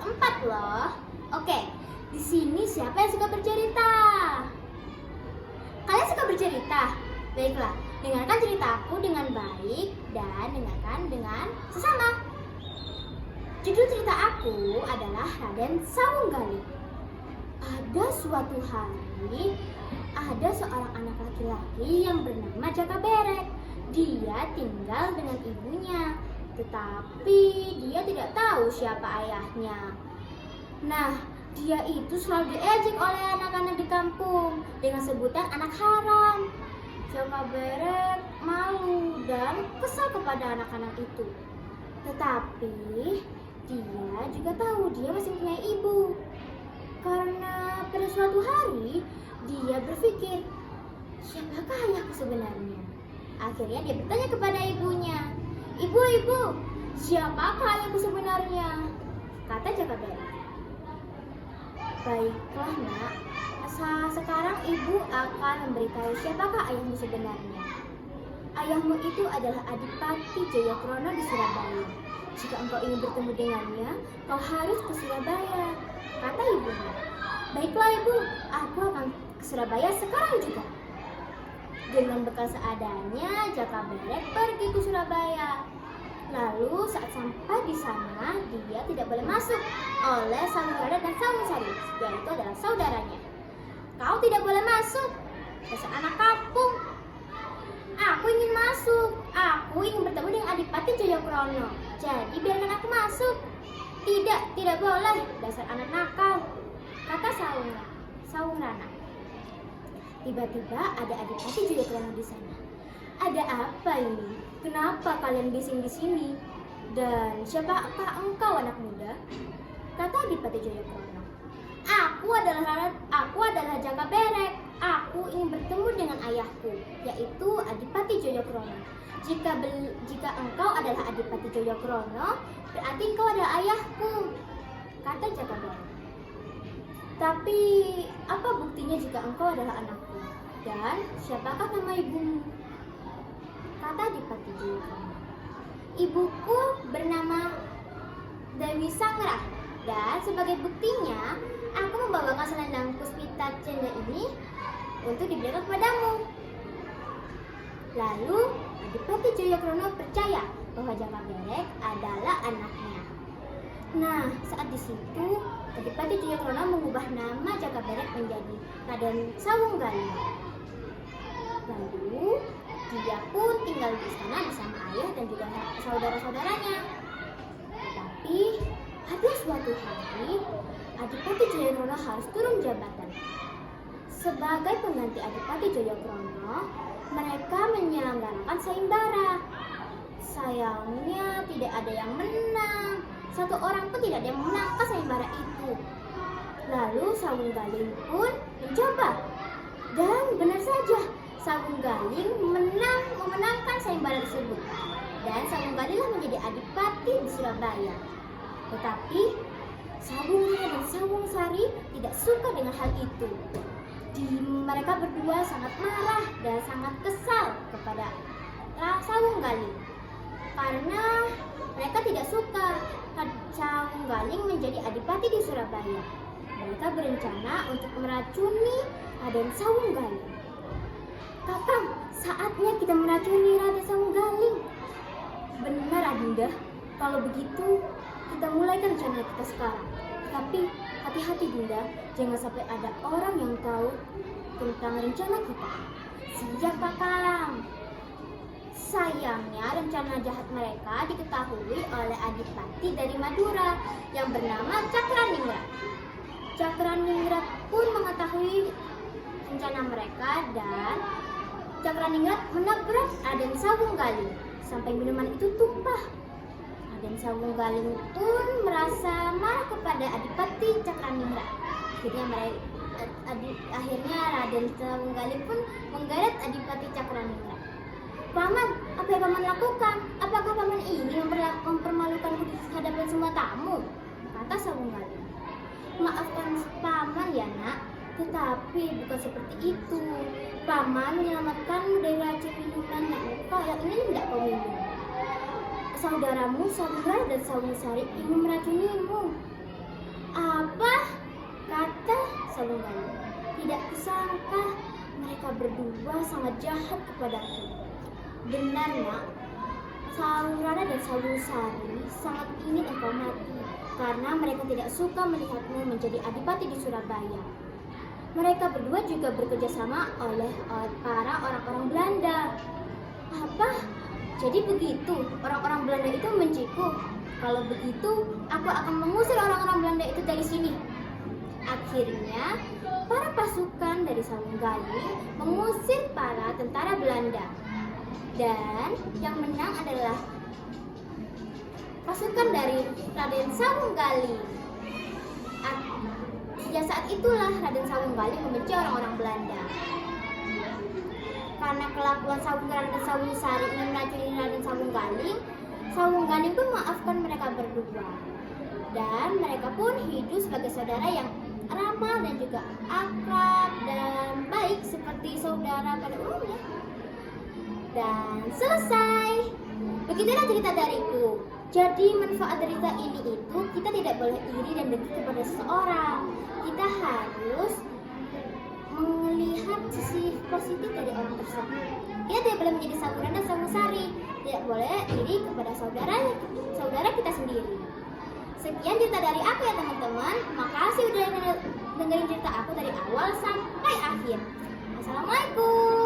keempat loh. Oke, di sini siapa yang suka bercerita? Kalian suka bercerita? Baiklah, dengarkan ceritaku dengan baik dan dengarkan dengan sesama. Judul cerita aku adalah Raden Sawunggaling. Pada suatu hari, ada seorang anak laki-laki yang bernama Jaka Berek. Dia tinggal dengan ibunya, tetapi dia tidak tahu siapa ayahnya. Nah, dia itu selalu diejek oleh anak-anak di kampung dengan sebutan anak haram. Jaka Berek malu dan kesal kepada anak-anak itu. Tetapi dia juga tahu dia masih punya ibu. Karena pada suatu hari dia berpikir, siapakah ayahku sebenarnya? Akhirnya dia bertanya kepada ibunya, Ibu, siapakah ayahku sebenarnya? Kata Jaka Berek. Baiklah nak, sekarang ibu akan memberitahu siapakah ayahmu sebenarnya. Ayahmu itu adalah Adipati Jayakrono di Surabaya. Jika engkau ingin bertemu dengannya, kau harus ke Surabaya, kata ibunya. Baiklah ibu, aku akan ke Surabaya sekarang juga. Dengan bekal seadanya, Jaka Berek pergi ke Surabaya. Lalu saat sampai di sana, dia tidak boleh masuk oleh Sawunggaling dan Sawungsari, yaitu adalah saudaranya. Kau tidak boleh masuk, dasar anak kampung. Aku ingin masuk. Aku ingin bertemu dengan Adipati Jayakrono. Jadi biarkan aku masuk. Tidak boleh, dasar anak nakal, kata Sawungrana. Tiba-tiba ada Adipati Jayakrono di sana. Ada apa ini? Kenapa kalian bising di sini? Dan siapakah engkau anak muda? Kata Adipati Jayakrono. Aku adalah Jaka Berek. Aku ingin bertemu dengan ayahku, yaitu Adipati Jayakrono. Jika engkau adalah Adipati Jayakrono, berarti engkau adalah ayahku, kata Jaka Berek. Tapi apa buktinya jika engkau adalah anakku? Dan siapakah nama ibumu? Kata Adipati Jayakrono. Ibuku bernama Dewi Sangrah, dan sebagai buktinya aku membawakan selendang puspita cenda ini untuk diberikan kepadamu. Lalu Adipati Jayakrono percaya bahwa Jaka Berek adalah anaknya. Nah, saat di situ Adipati Jayakrono mengubah nama Jaka Berek menjadi Raden Sawunggaling. Lalu dia pun tinggal di sana bersama ayah dan juga saudara-saudaranya. Tetapi pada suatu hari Adipati Jayakrono harus turun jabatan. Sebagai pengganti Adipati Jayakrono, mereka menyelenggarakan sayembara. Sayangnya tidak ada yang menang. Satu orang pun tidak ada yang menangkan sayembara itu. Lalu Sawunggaling pun mencoba. Dan benar saja, Sawunggaling memenangkan sayembara tersebut. Dan Sawunggalinglah menjadi adipati di Surabaya. Tetapi Sawungnya dan Sawungsari tidak suka dengan hal itu. Mereka berdua sangat marah dan sangat kesal kepada Sawunggaling karena mereka tidak suka Sawunggaling menjadi adipati di Surabaya. Mereka berencana untuk meracuni Raden Sawunggaling. Kakang, saatnya kita meracuni Raden Sawunggaling. Benar Adinda, kalau begitu kita mulaikan rencana kita sekarang. Tapi hati-hati Dinda, jangan sampai ada orang yang tahu tentang rencana kita. Siap Kakang. Sayangnya rencana jahat mereka diketahui oleh adipati dari Madura yang bernama Cakraningrat. Cakraningrat pun mengetahui rencana mereka dan Cakraningrat menabrak Raden Sawunggaling sampai minuman itu tumpah. Raden Sawunggaling pun merasa marah kepada Adipati Cakraningrat. Akhirnya Raden Sawunggaling pun menggeret Adipati Cakraningrat. Paman, apa yang paman lakukan? Apakah paman ingin mempermalukanku di hadapan semua tamu? Kata Sawunggaling. Maafkan paman ya nak, tetapi bukan seperti itu. Paman menyelamatkanmu dari racun minuman yang ingin tidak kau minum. Saudaramu Sawunggaling dan Sawungsari ingin meracunimu. Tidak kusangka mereka berdua sangat jahat kepadaku. Benar, Nak. Saurana dan Sawungsari sangat ingin engkau mati karena mereka tidak suka melihatmu menjadi adipati di Surabaya. Mereka berdua juga bekerja sama oleh para orang-orang Belanda. Apa? Jadi begitu, orang-orang Belanda itu menciku. Kalau begitu, aku akan mengusir orang-orang Belanda itu dari sini. Akhirnya, para pasukan dari Sawunggaling mengusir para tentara Belanda. Dan yang menang adalah pasukan dari Raden Sawunggaling. Sejak saat itulah Raden Sawunggaling membenci orang-orang Belanda. Karena kelakuan Sawunggaling dan Sawungsari ingin meracuni Raden Sawunggaling, Sawunggaling pun memaafkan mereka berdua. Dan mereka pun hidup sebagai saudara yang ramah dan juga akrab dan baik seperti saudara pada umumnya. Dan selesai. Begitulah cerita dariku. Jadi manfaat dari cerita ini itu kita tidak boleh iri dan dengki kepada seseorang. Kita harus melihat sisi positif dari orang tersebut. Kita tidak boleh menjadi Saurana dan Sawungsari. Tidak boleh iri kepada saudara kita sendiri. Sekian cerita dari aku ya teman-teman. Makasih udah dengerin cerita aku dari awal sampai akhir. Assalamualaikum.